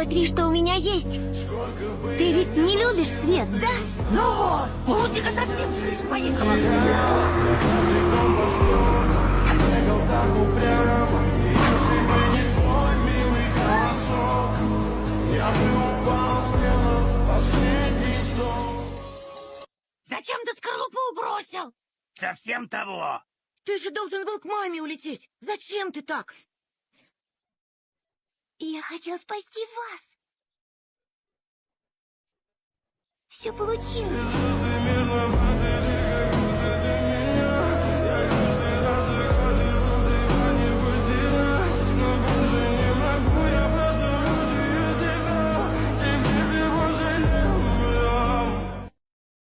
Смотри, что у меня есть. Ты ведь не любишь свет, да? Ну вот, Лунтика совсем с крыши поехала. Зачем ты скорлупу бросил? Совсем того. Ты же должен был к маме улететь. Зачем ты так? Я хотел спасти вас. Все получилось.